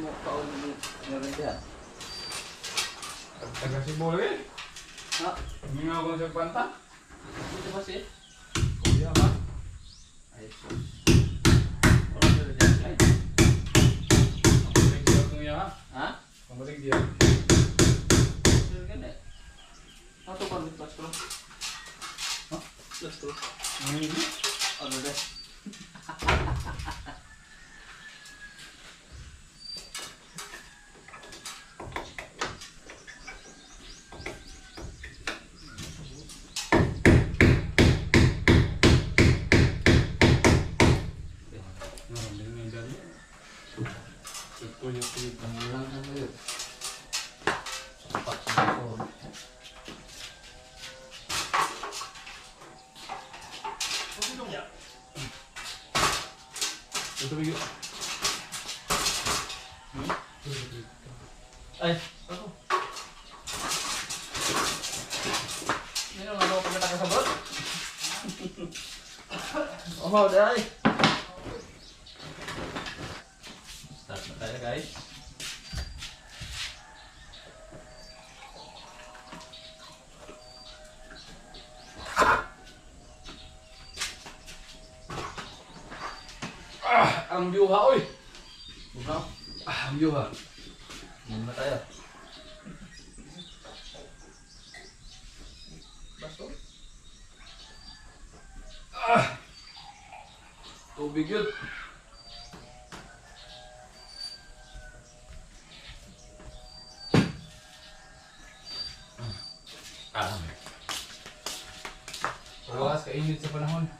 mo paulit meron dyan. Taga Cebu eh. Ha? Huminga ako sa kwanta. Dito ba siya? Kuya ba? Ay, sus. Wala meron dyan. Ay. Kambalik dia kuya ha? Ha? Kambalik dia. Meron ganda eh. Ano ito pa? Plus ko? Ha? Plus ko? Ini. Ano deh? Kuya kuya. Ang lang na yun. Sapat sa motor. Ito bigyo. Ay, ako. Meron ano kung nakasabot? Oh, dai. Start na tayo, guys. Ang biuha oy. Bukaw. Ang biuha. Muna tayo. Baso? Tubig yun. Pagawas kainit sa panahon.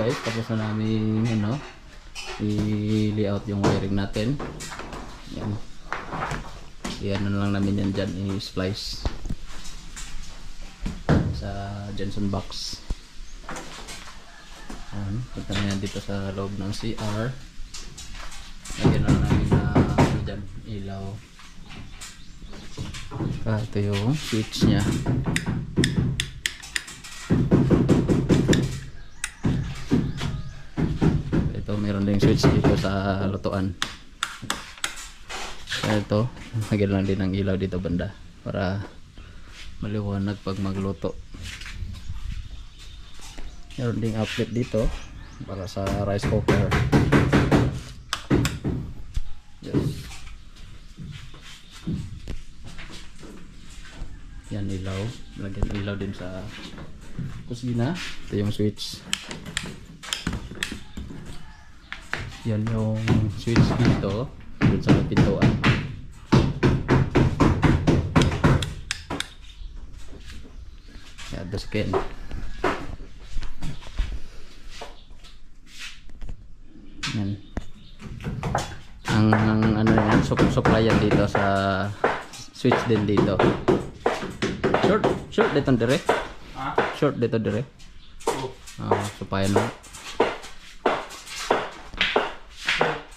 guys, tapos na namin ano, i-layout yung wiring natin. Yan. Yan na lang namin yan dyan, i-splice sa Jensen box. Yan. Punta na yan dito sa loob ng CR. Lagyan na lang namin na ano dyan, ilaw. Ito yung switch nya. Ito meron ding switch dito sa lutuan. Ito lagyan lang din ng ilaw dito banda para maliwanag pag magluto. Meron ding outlet dito para sa rice cooker. Yes. Yan ilaw, lagyan ilaw din sa kusina. Ito yung switch. Yan yung switch dito, dun sa pintuan. Yan, the skin. Yan. Ang ano yan, supply yan dito sa switch din dito. Short dito dire. Ha? Short dito dire. Supaya no.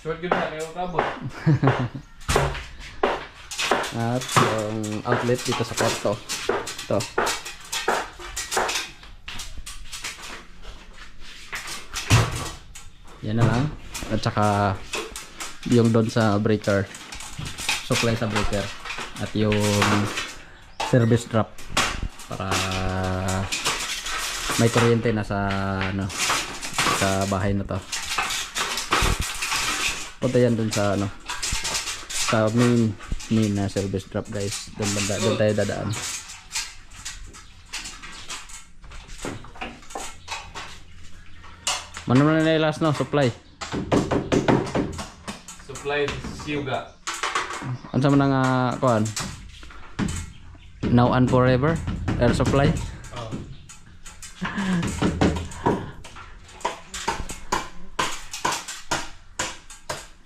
Short yun na, kayo kabot. At yung outlet dito sa kwarto. Ito. Yan na lang. At saka yung doon sa breaker. Supply sa breaker. At yung service drop para may kuryente na sa ano sa bahay na to. Punta yan dun sa ano sa main na service drop guys. Doon tayo dadaan. Ano na last no supply? Supply siyuga. Ano sa mga kuan? Now and forever air supply. Oh.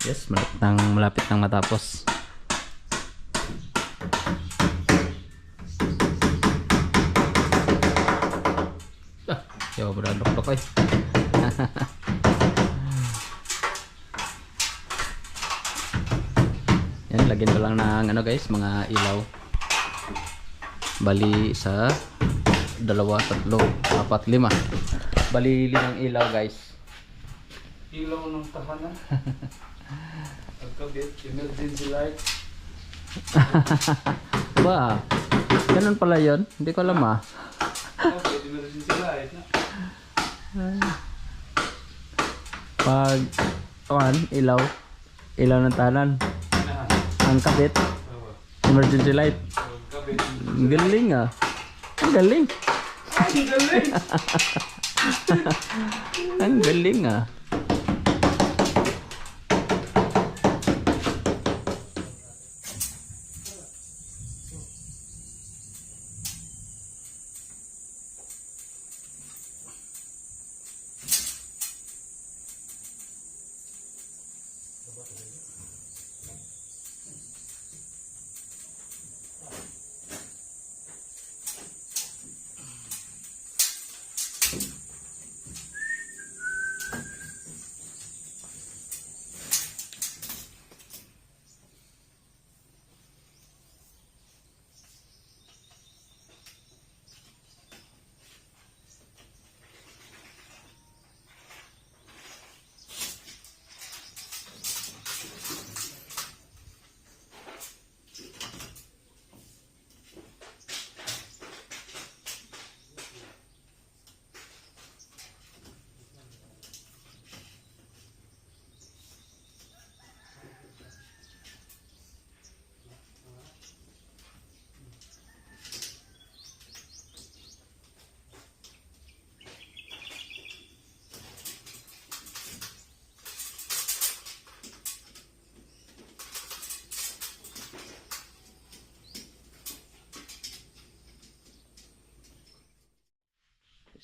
Yes, malapit nang matapos. Yo, bradok ay. Yan, lagyan ko lang ng ano guys, mga ilaw. Bali sa 2, 3, 4, 5. Bali 5 ilaw guys. Ilaw ng tahanan. Pagkabit, emergency light. Ba, ganun pala yun. Hindi ko alam ah. Okay, emergency light na. Pag ilaw ng tanan. Ang kabit, emergency light. Pagkabit. Ang galing ah. Ang galing. Ang galing! Ang galing ah.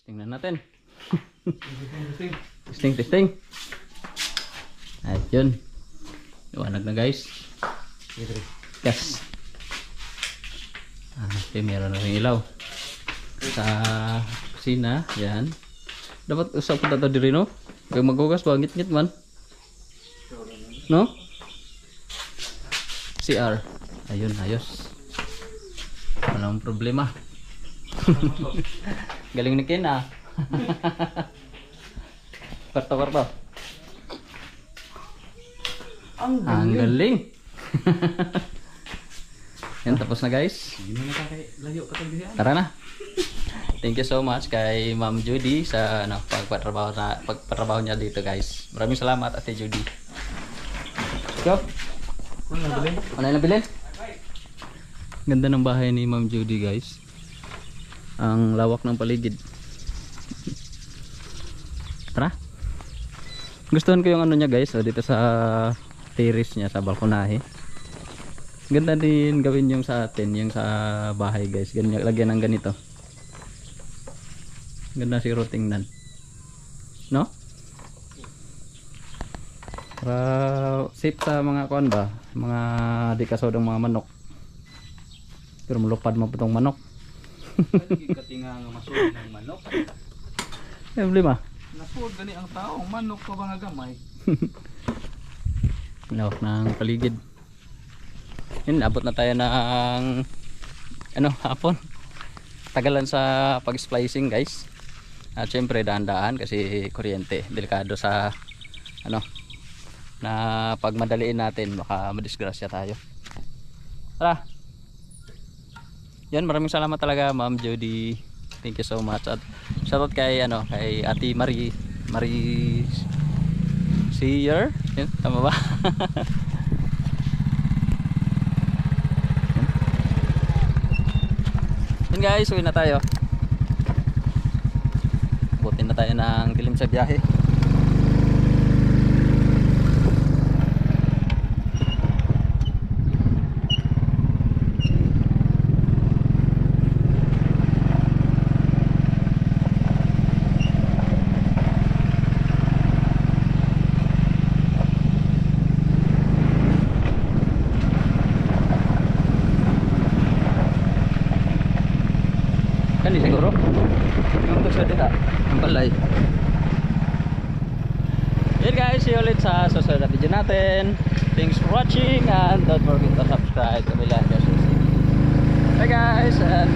Tingnan natin. Tingnan. Testing, testing. At yun. Iwanag na guys. Yes. Okay, meron na rin ilaw. Sa kusina, yan. Dapat usap ko tato diri no? Kaya maghugas ba, ngit-ngit man. No? CR. Ayun, ayos. Walang problema. Galing ni Ken ah. Kwarto-kwarto. Ang galing. Yan, tapos na guys. Hindi na nakakalayo ka tayo. Tara na. Thank you so much kay Ma'am Judy sa ano, pagpatrabaho niya dito guys. Maraming salamat Ate Judy. Go. Ano na bilhin? Ganda ng bahay ni Ma'am Judy guys. Ang lawak ng paligid. Tara. Gustuhan ko yung ano niya guys, dito sa terrace niya, sa balkonahe. Ganda din gawin yung sa atin, yung sa bahay guys. Ganyan, lagyan ng ganito. Ganda siguro tingnan. No? Para safe sa mga kuan ba? Mga di kasodong mga manok. Pero malupad mo itong manok. Katinga nga masud ng manok. Problema. Nasud gani ang tao, manok pa ba nga gamay? Lawak ng paligid. Yun, abot na tayo ng ano, hapon. Tagalan sa pag-splicing guys. At syempre daan-daan kasi kuryente. Delikado sa ano, na pag madaliin natin baka madisgrasya tayo. Tara. Yan, maraming salamat talaga Ma'am Judy. Thank you so much. At shoutout kay ano, kay Ate Marie Seer. Yan, tama ba? Yan guys, uwi na tayo. Butin na tayo ng dilim sa biyahe. Kan siguro yung sa diha ang balay. Yun guys, see you ulit sa susunod na video natin. Thanks for watching and don't forget to subscribe to my live. Bye guys and